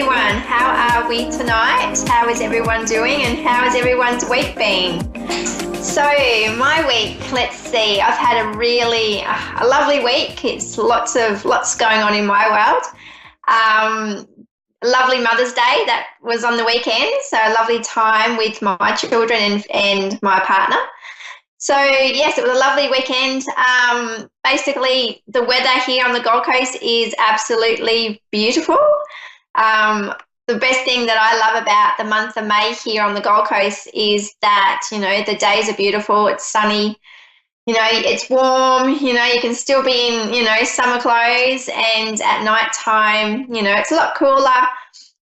everyone. How are we tonight? How is everyone doing and how has everyone's week been? So my week, let's see, I've had a lovely week. It's lots going on in my world. Lovely Mother's Day that was on the weekend, so a lovely time with my children and my partner. So yes, it was a lovely weekend. Basically, the weather here on the Gold Coast is absolutely beautiful. The best thing that I love about the month of May here on the Gold Coast is that, the days are beautiful, it's sunny, it's warm, you can still be in, summer clothes, and at night time, it's a lot cooler.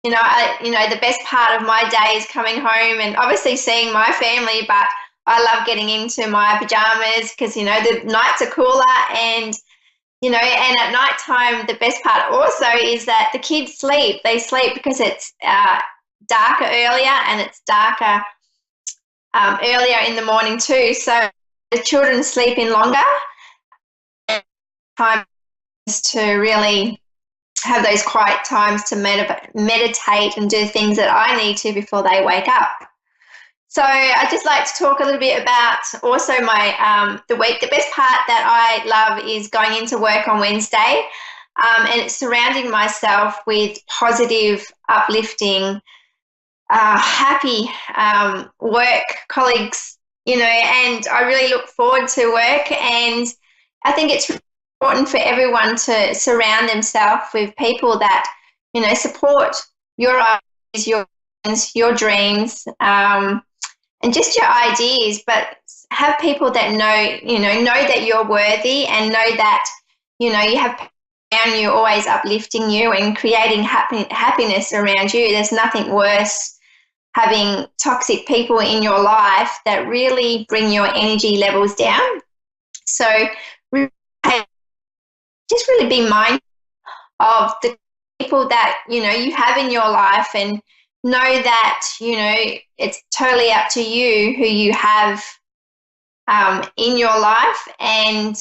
The best part of my day is coming home and obviously seeing my family, but I love getting into my pajamas because, the nights are cooler and at night time, the best part also is that the kids sleep. They sleep because it's darker earlier and it's darker earlier in the morning too. So the children sleep in longer. And time is to really have those quiet times to meditate and do things that I need to before they wake up. So I'd just like to talk a little bit about also my the week. The best part that I love is going into work on Wednesday, and it's surrounding myself with positive, uplifting, happy work colleagues, and I really look forward to work. And I think it's important for everyone to surround themselves with people that, support your ideas, your dreams, and just your ideas, but have people that know that you're worthy and know that, you have people around you always uplifting you and creating happiness around you. There's nothing worse having toxic people in your life that really bring your energy levels down. So just really be mindful of the people that, you have in your life, and know that, it's totally up to you who you have in your life, and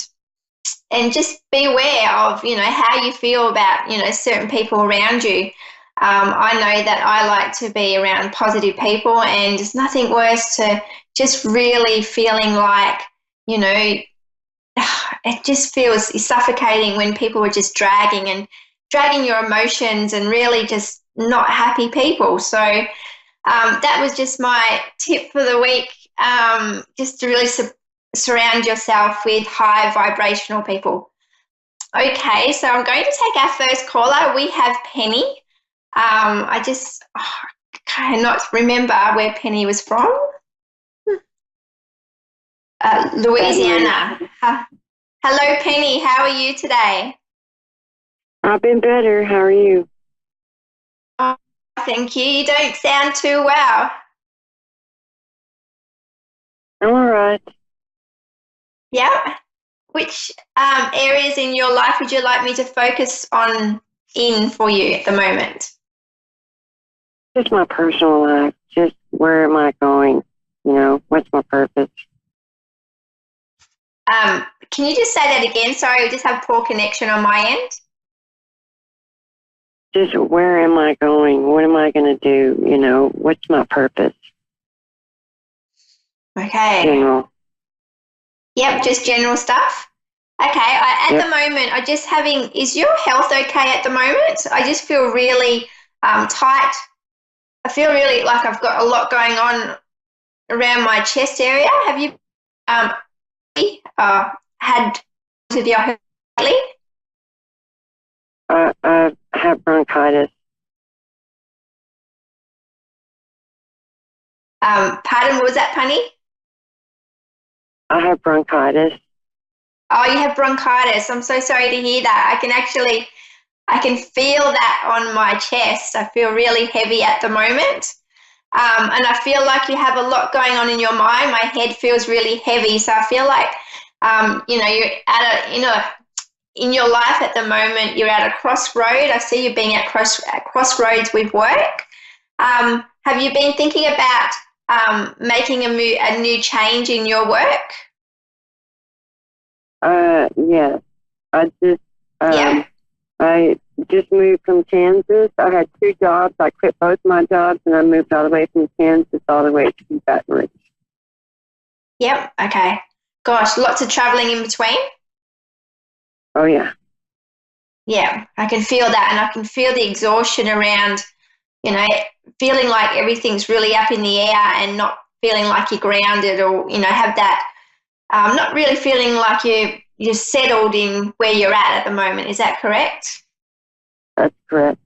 just be aware of, how you feel about, certain people around you. I know that I like to be around positive people, and there's nothing worse to just really feeling like, it just feels suffocating when people are just dragging your emotions and really just not happy people. So that was just my tip for the week, just to really surround yourself with high vibrational people. Okay, so I'm going to take our first caller. We have Penny. I just cannot remember where Penny was from. Louisiana. Hello, Penny. How are you today? I've been better. How are you? Oh, thank you. You don't sound too well. I'm all right. Yeah. Which areas in your life would you like me to focus on for you at the moment? Just my personal life. Just where am I going? What's my purpose? Can you just say that again? Sorry, we just have poor connection on my end. Just where am I going? What am I going to do? What's my purpose? Okay. General. Yep, just general stuff. Okay, at the moment, is your health okay at the moment? I just feel really tight. I feel really like I've got a lot going on around my chest area. Have you had with your health lately? I have bronchitis. Pardon, what was that, Punny? I have bronchitis. Oh, you have bronchitis. I'm so sorry to hear that. I can feel that on my chest. I feel really heavy at the moment. And I feel like you have a lot going on in your mind. My head feels really heavy. So I feel like, you're in your life at the moment, you're at a crossroad. I see you being at crossroads with work. Have you been thinking about making a new change in your work? Yes. I just, Yeah. I just moved from Kansas. I had 2 jobs. I quit both my jobs, and I moved all the way from Kansas all the way to Baton Rouge. Yep. Okay. Gosh, lots of traveling in between. Oh, yeah. Yeah, I can feel that, and I can feel the exhaustion around, feeling like everything's really up in the air and not feeling like you're grounded, or have that not really feeling like you're settled in where you're at the moment. Is that correct? That's correct.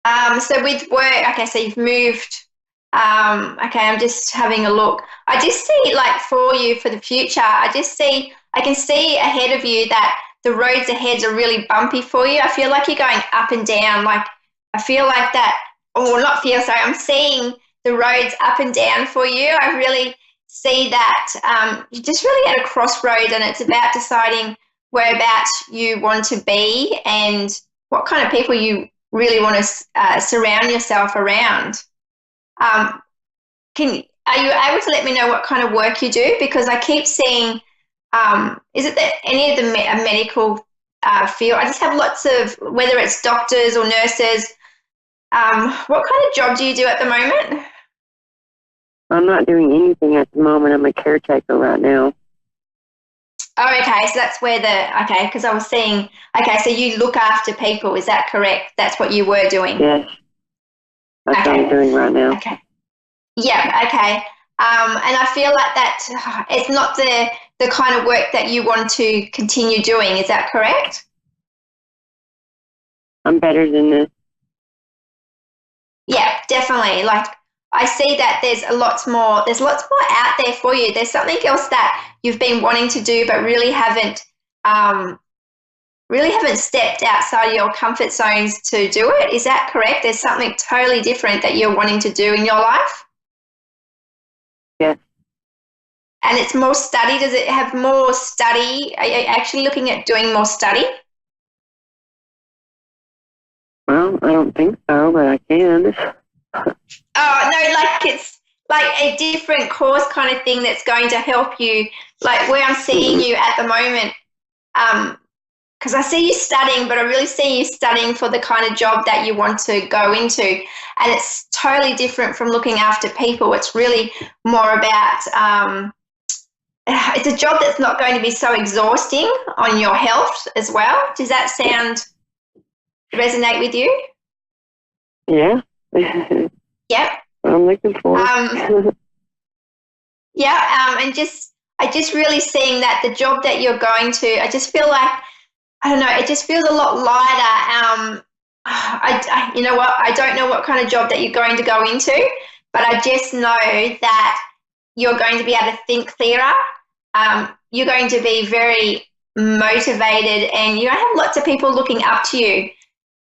So with work, okay, so you've moved. Okay, I'm just having a look. I just see, like, for you for the future, I can see ahead of you that the roads ahead are really bumpy for you. I feel like you're going up and down. Like, I feel like that, or not feel, sorry, I'm seeing the roads up and down for you. I really see that you're just really at a crossroad, and it's about deciding whereabouts you want to be and what kind of people you really want to surround yourself around. Are you able to let me know what kind of work you do? Because I keep seeing, is it that any of the medical field? I just have lots of, whether it's doctors or nurses. What kind of job do you do at the moment? I'm not doing anything at the moment. I'm a caretaker right now. Oh, okay. So that's where because I was seeing, okay, so you look after people. Is that correct? That's what you were doing? Yes. That's what I'm doing right now. Okay. Yeah, okay. And I feel like that it's not the kind of work that you want to continue doing. Is that correct? I'm better than this. Yeah, definitely. Like, I see that there's lots more out there for you. There's something else that you've been wanting to do but really haven't stepped outside of your comfort zones to do it. Is that correct? There's something totally different that you're wanting to do in your life? Yes. And it's more study. Does it have more study? Are you actually looking at doing more study? Well, I don't think so, but I can. Oh, no, like it's like a different course kind of thing that's going to help you, like where I'm seeing you at the moment. Because I see you studying, but I really see you studying for the kind of job that you want to go into. And it's totally different from looking after people. It's really more about, it's a job that's not going to be so exhausting on your health as well. Does that resonate with you? Yeah. Yep. I'm looking forward. Yeah, and I just really seeing that the job that you're going to, I just feel like, I don't know, it just feels a lot lighter. You know what, I don't know what kind of job that you're going to go into, but I just know that you're going to be able to think clearer. You're going to be very motivated, and you're going to have lots of people looking up to you.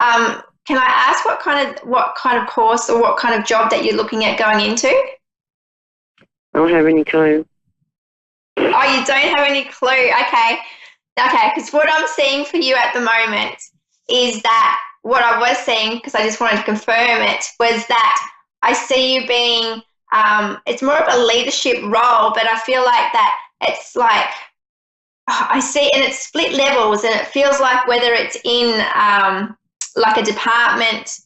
Can I ask what kind of course or what kind of job that you're looking at going into? I don't have any clue. Oh, you don't have any clue. Okay, because what I'm seeing for you at the moment is that what I was seeing, because I just wanted to confirm it, was that I see you being, it's more of a leadership role, but I feel like that it's like, I see, and it's split levels, and it feels like whether it's in like a department,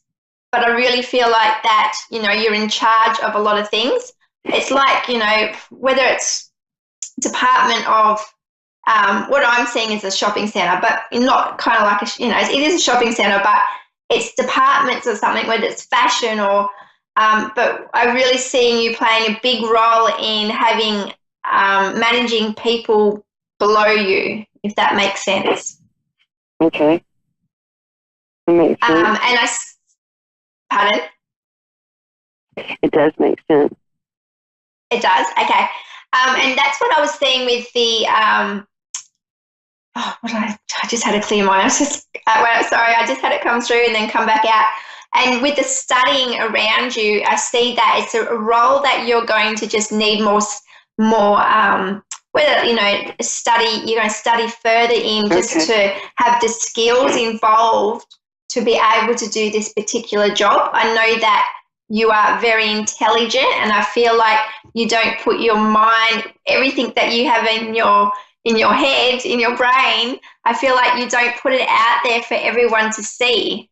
but I really feel like that, you're in charge of a lot of things. It's like, whether it's department of what I'm seeing is a shopping centre, but not kind of like it is a shopping centre, but it's departments or something, whether it's fashion or, but I really seeing you playing a big role in having, managing people below you, if that makes sense. Okay. It makes sense. Pardon? It does make sense. It does? Okay. And that's what I was seeing with the, I just had to clear mine. I was just, sorry, I just had it come through and then come back out. And with the studying around you, I see that it's a role that you're going to just need more, whether, you're going to study further in just to have the skills involved to be able to do this particular job. I know that you are very intelligent, and I feel like you don't put your mind, everything that you have in your in your head, in your brain, I feel like you don't put it out there for everyone to see.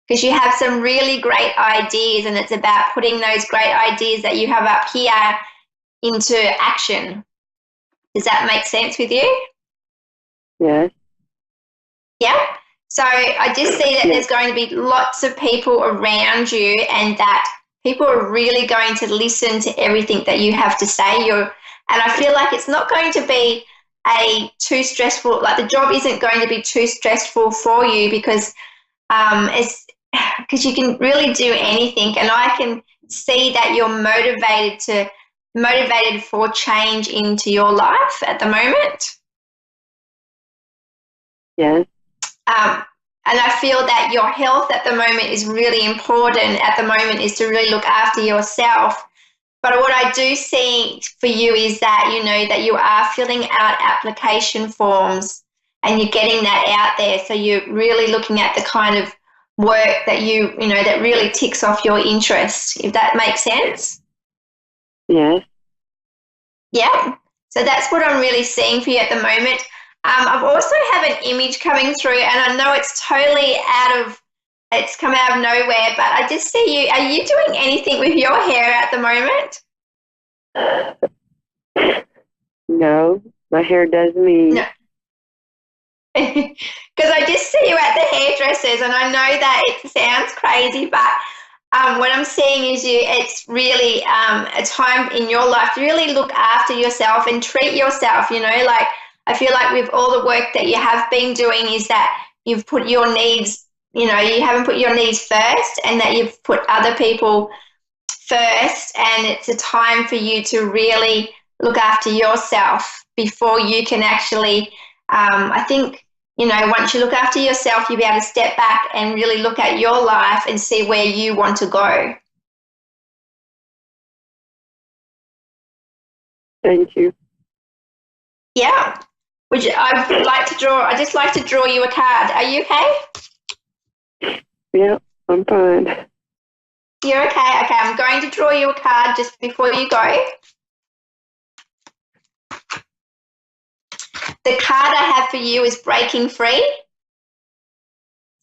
Because you have some really great ideas, and it's about putting those great ideas that you have up here into action. Does that make sense with you? Yes. Yeah. So I just see that there's going to be lots of people around you, and that people are really going to listen to everything that you have to say. And I feel like it's not going to be too stressful, like the job isn't going to be too stressful for you, because you can really do anything, and I can see that you're motivated for change into your life at the moment. Yes. And I feel that your health at the moment is really important at the moment, is to really look after yourself. But what I do see for you is that, that you are filling out application forms and you're getting that out there. So you're really looking at the kind of work that that really ticks off your interest, if that makes sense. Yes. Yeah. So that's what I'm really seeing for you at the moment. I've also have an image coming through, and I know it's totally it's come out of nowhere, but I just see you. Are you doing anything with your hair at the moment? No, my hair does me. No. Because I just see you at the hairdressers, and I know that it sounds crazy, but what I'm seeing is it's really a time in your life to really look after yourself and treat yourself, like I feel like with all the work that you have been doing is that you've put your needs, you haven't put your needs first, and that you've put other people first, and it's a time for you to really look after yourself before you can actually, I think, once you look after yourself, you'll be able to step back and really look at your life and see where you want to go. Thank you. Yeah. I just like to draw you a card. Are you okay? Yeah, I'm fine. You're okay? Okay, I'm going to draw you a card just before you go. The card I have for you is breaking free.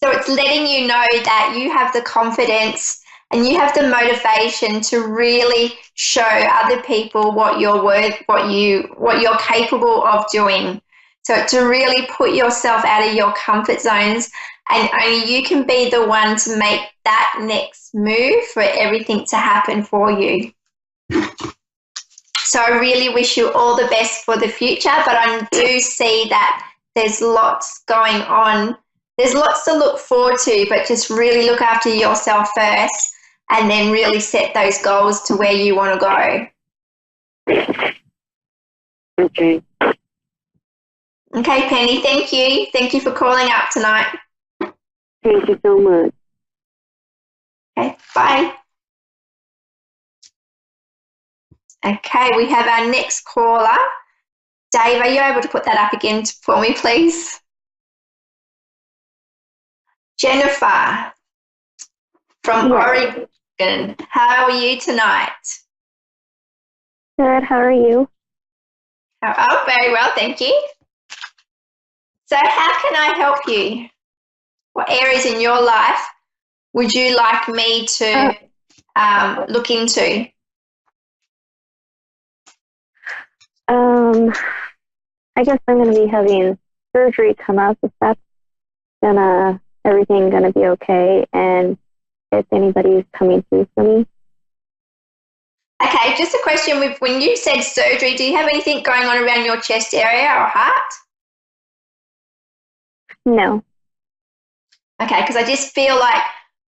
So it's letting you know that you have the confidence and you have the motivation to really show other people what you're worth, what you're capable of doing. So to really put yourself out of your comfort zones, and only you can be the one to make that next move for everything to happen for you. So I really wish you all the best for the future, but I do see that there's lots going on. There's lots to look forward to, but just really look after yourself first, and then really set those goals to where you want to go. Okay. Okay, Penny, thank you. Thank you for calling up tonight. Thank you so much. Okay, bye. Okay, we have our next caller. Dave, are you able to put that up again for me, please? Jennifer from Oregon. How are you tonight? Good. How are you? Oh, very well, thank you. So how can I help you? What areas in your life would you like me to look into? I guess I'm going to be having surgery come up. If that's everything gonna be okay, and if anybody's coming through for me. Okay, just a question. When you said surgery, do you have anything going on around your chest area or heart? No. Okay, because I just feel like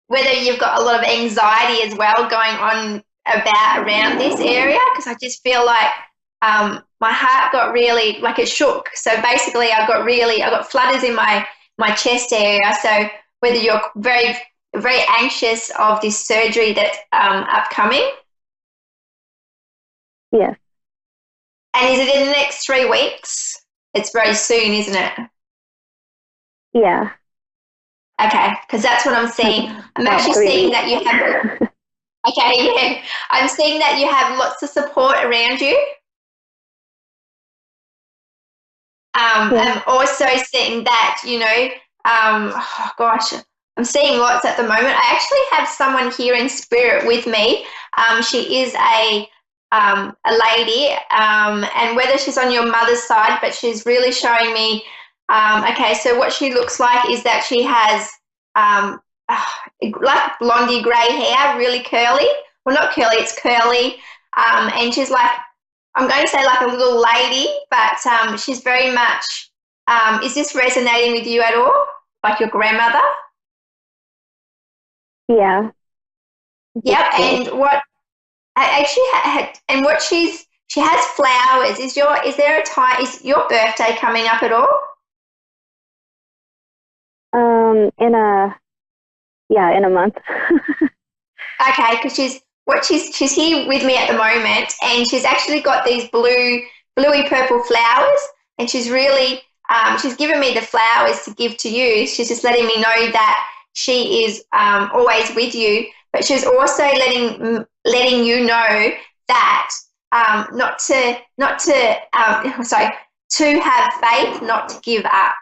whether you've got a lot of anxiety as well going on around this area, because I just feel like my heart got really, like it shook. So basically I got flutters in my chest area. So whether you're very, very anxious of this surgery that's upcoming. Yes. And is it in the next 3 weeks? It's very soon, isn't it? Yeah. Okay, because that's what I'm seeing. I'm actually seeing that you have, okay, yeah. I'm seeing that you have lots of support around you. I'm also seeing that, oh gosh, I'm seeing lots at the moment. I actually have someone here in spirit with me. She is a lady, and whether she's on your mother's side, but she's really showing me. Okay, so what she looks like is that she has like blondie grey hair, really curly. Well, not curly, it's curly. And she's like, I'm going to say like a little lady, but she's very much, is this resonating with you at all? Like your grandmother? Yeah. Yep. And what I actually and what she has flowers. Is your birthday coming up at all? In a month. Okay, because she's here with me at the moment, and she's actually got these bluey purple flowers, and she's really she's given me the flowers to give to you. She's just letting me know that she is always with you, but she's also letting you know that to have faith, not to give up.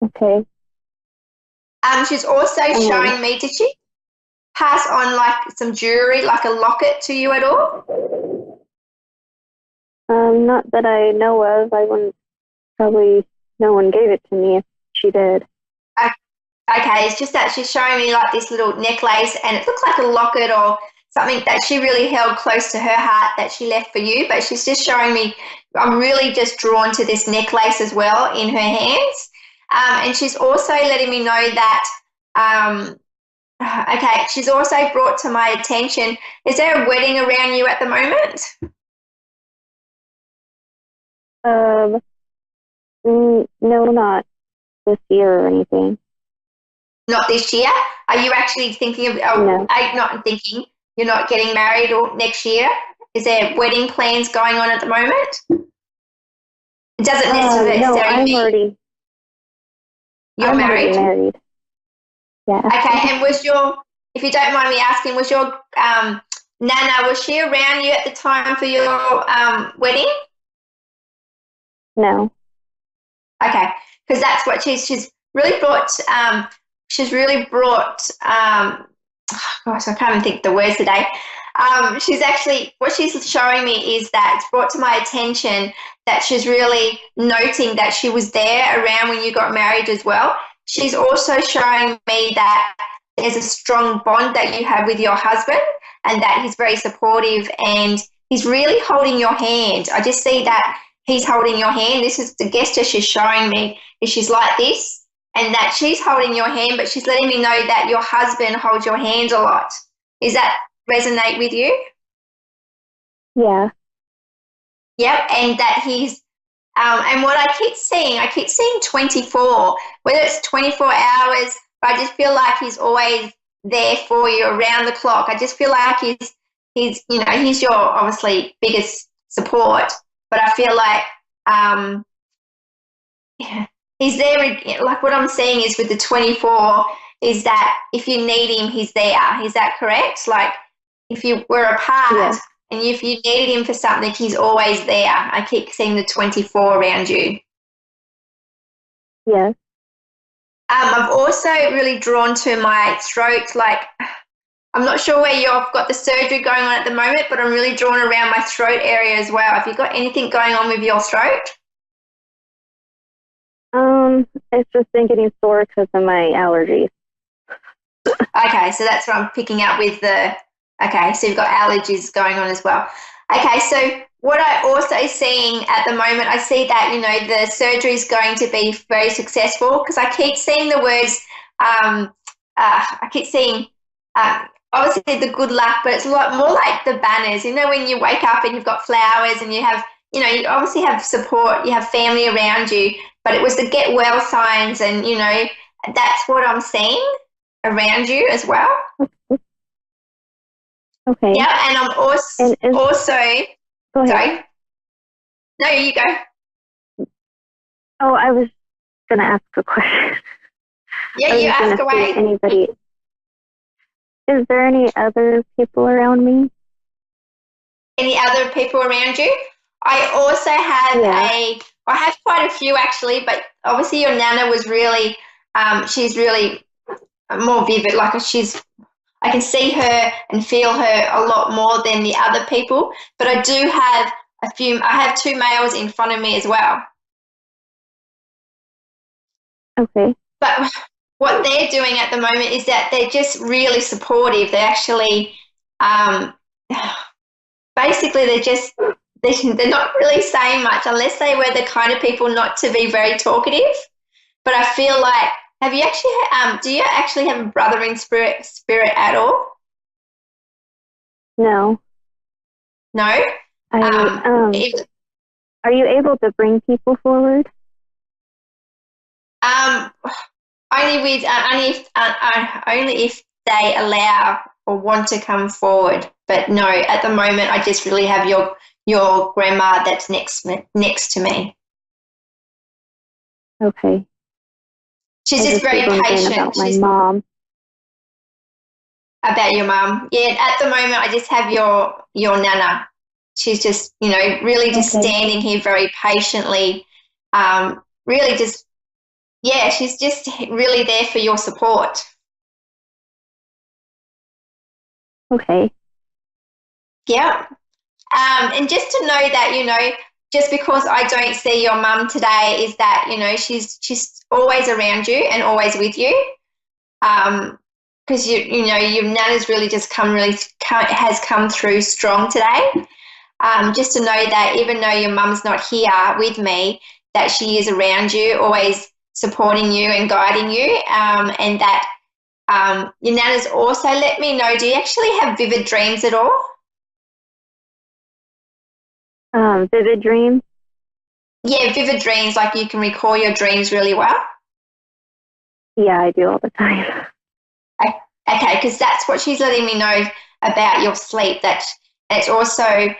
Okay. She's also showing me, did she pass on like some jewelry, like a locket to you at all? Not that I know of. No one gave it to me if she did. Okay, it's just that she's showing me like this little necklace, and it looks like a locket or something that she really held close to her heart that she left for you, but she's just showing me, I'm really just drawn to this necklace as well in her hands. And she's also letting me know that, okay, she's also brought to my attention, is there a wedding around you at the moment? No, not this year or anything. Not this year? Are you actually thinking of, No. not thinking, you're not getting married or next year? Is there wedding plans going on at the moment? It doesn't necessarily no, I'm mean you're I'm married. already married. Yeah. Okay, and if you don't mind me asking, was your Nana, was she around you at the time for your wedding? No. Okay, because that's what she's really brought. Gosh, I can't even think the words today. She's actually, what she's showing me is that it's brought to my attention that she's really noting that she was there around when you got married as well. She's also showing me that there's a strong bond that you have with your husband, and that he's very supportive, and he's really holding your hand. I just see that he's holding your hand. This is the gesture she's showing me, is she's like this, and that she's holding your hand, but she's letting me know that your husband holds your hand a lot. Does that resonate with you? Yeah. Yep, and that he's, and what I keep seeing 24, whether it's 24 hours, but I just feel like he's always there for you around the clock. I just feel like he's your obviously biggest support, but I feel like he's there. Like what I'm seeing is with the 24 is that if you need him, he's there. Is that correct? Like if you were apart, yeah. and if you needed him for something, he's always there. I keep seeing the 24 around you. Yes. I've also really drawn to my throat. Like, I'm not sure where you've got the surgery going on at the moment, but I'm really drawn around my throat area as well. Have you got anything going on with your throat? It's just been getting sore because of my allergies. Okay, so that's what I'm picking up with okay, so you've got allergies going on as well. Okay, so what I also seeing at the moment, I see that, the surgery is going to be very successful, because I keep seeing the words, I keep seeing, obviously the good luck, but it's a lot more like the banners, when you wake up and you've got flowers and you have, you obviously have support, you have family around you, but it was the get well signs, and, that's what I'm seeing around you as well. Okay. Yeah, and I'm also, Go ahead. sorry. No, you go. Oh, I was going to ask a question. Yeah, you ask away. Anybody? Is there any other people around me? Any other people around you? I also have Yeah. I have quite a few actually, but obviously your Nana was really, she's really more vivid. Like I can see her and feel her a lot more than the other people. But I do have I have two males in front of me as well. Okay. But what they're doing at the moment is that they're just really supportive. They actually, um, basically, they're not really saying much unless they were the kind of people not to be very talkative. But I feel like, have you actually, do you actually have a brother in spirit at all? No. No. If, Are you able to bring people forward? um, only if they allow or want to come forward. But no, at the moment, I just really have your grandma that's next to me. Okay. She's I just very was wondering patient. about my She's mom. about your mum. Yeah, at the moment, I just have your nana. She's just, really just Okay. standing here very patiently. Really just, yeah, she's just really there for your support. Okay. Yeah. And just to know that, just because I don't see your mum today is that, she's always around you and always with you. Because your nana's really just has come through strong today. Just to know that even though your mum's not here with me, that she is around you, always supporting you and guiding you, and that your nana's also let me know, do you actually have vivid dreams at all? Vivid dreams? Yeah, vivid dreams, like you can recall your dreams really well. Yeah, I do all the time. Okay, because that's what she's letting me know about your sleep. That it's also,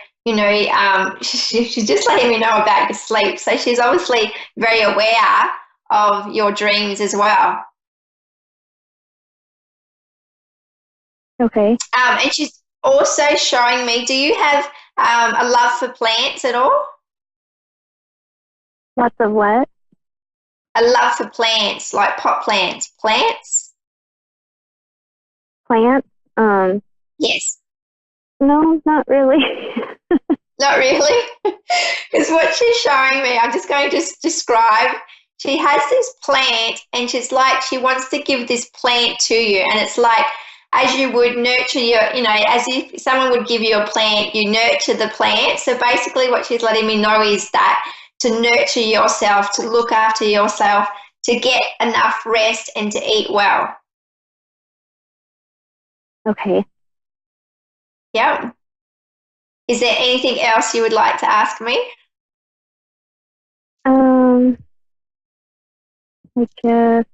she's just letting me know about your sleep. So she's obviously very aware of your dreams as well. Okay. And she's also showing me, do you have a love for plants at all? Lots of what? A love for plants, like pot plants. Plants? Plants? Yes. No, not really. Not really. Because what she's showing me, I'm just going to describe. She has this plant and she's like, she wants to give this plant to you. And it's like, as you would nurture as if someone would give you a plant, you nurture the plant. So basically what she's letting me know is that to nurture yourself, to look after yourself, to get enough rest and to eat well. Okay. Yeah. Is there anything else you would like to ask me? I guess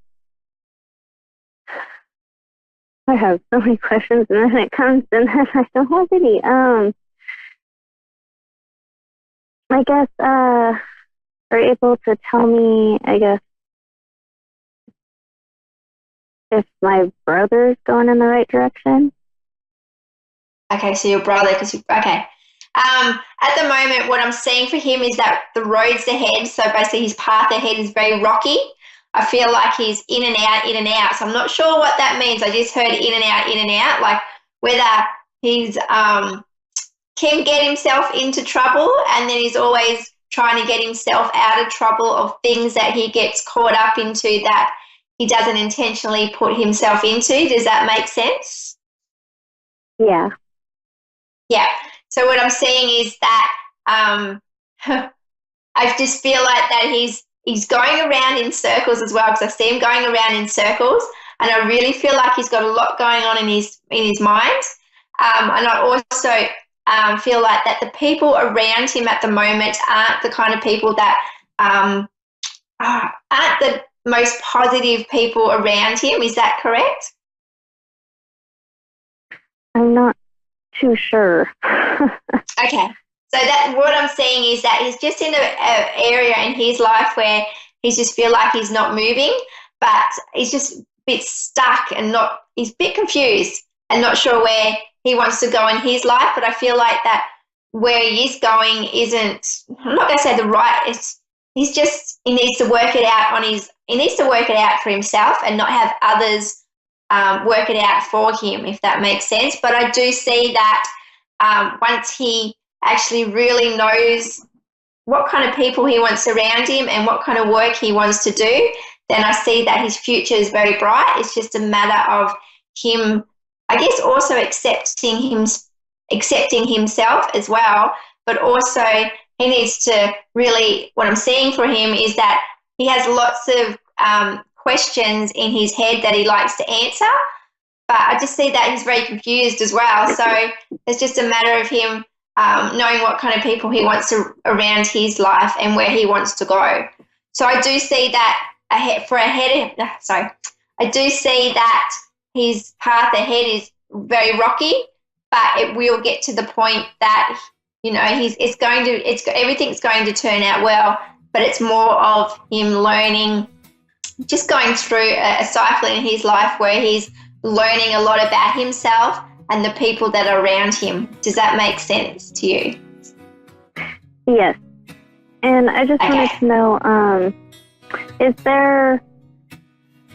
I have so many questions, and then it comes, and then I don't have any. I guess, are able to tell me, I guess, if my brother's going in the right direction? Okay, so your brother, okay. At the moment, what I'm seeing for him is that the roads ahead, so basically his path ahead is very rocky. I feel like he's in and out, in and out. So I'm not sure what that means. I just heard in and out, like whether he's can get himself into trouble and then he's always trying to get himself out of trouble of things that he gets caught up into that he doesn't intentionally put himself into. Does that make sense? Yeah. Yeah. So what I'm seeing is that I just feel like that he's going around in circles as well, because I see him going around in circles, and I really feel like he's got a lot going on in his mind. And I also feel like that the people around him at the moment aren't the kind of people that aren't the most positive people around him. Is that correct? I'm not too sure. Okay. So that what I'm seeing is that he's just in an area in his life where he just feel like he's not moving, but he's just a bit stuck and he's a bit confused and not sure where he wants to go in his life. But I feel like that where he is going isn't, I'm not going to say the right, he needs to work it out he needs to work it out for himself and not have others work it out for him, if that makes sense. But I do see that once he actually really knows what kind of people he wants around him and what kind of work he wants to do, then I see that his future is very bright. It's just a matter of him, I guess, also accepting himself as well, but also he needs to really, what I'm seeing for him is that he has lots of questions in his head that he likes to answer, but I just see that he's very confused as well. So it's just a matter of him knowing what kind of people he wants around his life and where he wants to go. So I do see that I do see that his path ahead is very rocky, but it will get to the point that, you know, everything's going to turn out well, but it's more of him learning, just going through a cycle in his life where he's learning a lot about himself and the people that are around him. Does that make sense to you? Yes. And I just wanted to know,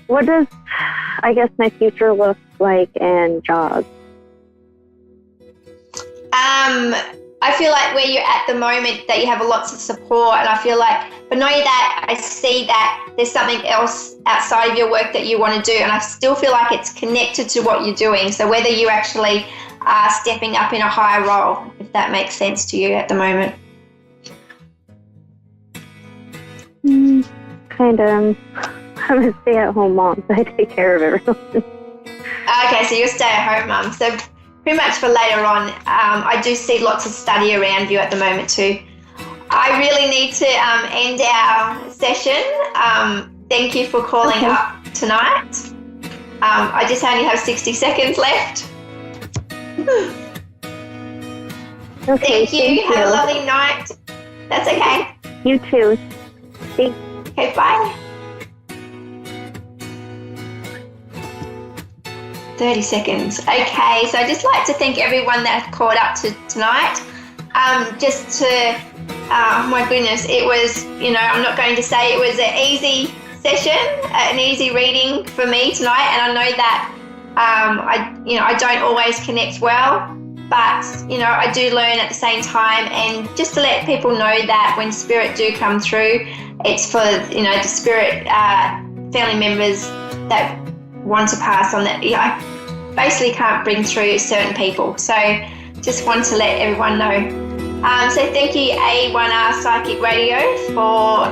what does, I guess, my future look like in jobs? I feel like where you're at the moment that you have lots of support, and I feel like, but knowing that, I see that there's something else outside of your work that you want to do, and I still feel like it's connected to what you're doing. So whether you actually are stepping up in a higher role, if that makes sense to you at the moment. Kind of. I'm a stay-at-home mom, so I take care of everyone. Okay, so you're a stay-at-home mum. So pretty much for later on, I do see lots of study around you at the moment too. I really need to end our session. Thank you for calling up tonight. I just only have 60 seconds left. Okay, thank you. Have a lovely night. That's okay. You too. Thanks. Okay, bye. 30 seconds. Okay, so I'd just like to thank everyone that called up tonight. My goodness, it was, I'm not going to say it was an easy session, an easy reading for me tonight, and I know that I don't always connect well, but I do learn at the same time, and just to let people know that when spirit do come through, it's for the spirit family members that want to pass on that. I basically can't bring through certain people, so just want to let everyone know. So thank you A1R Psychic Radio for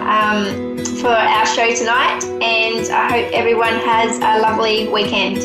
our show tonight, and I hope everyone has a lovely weekend.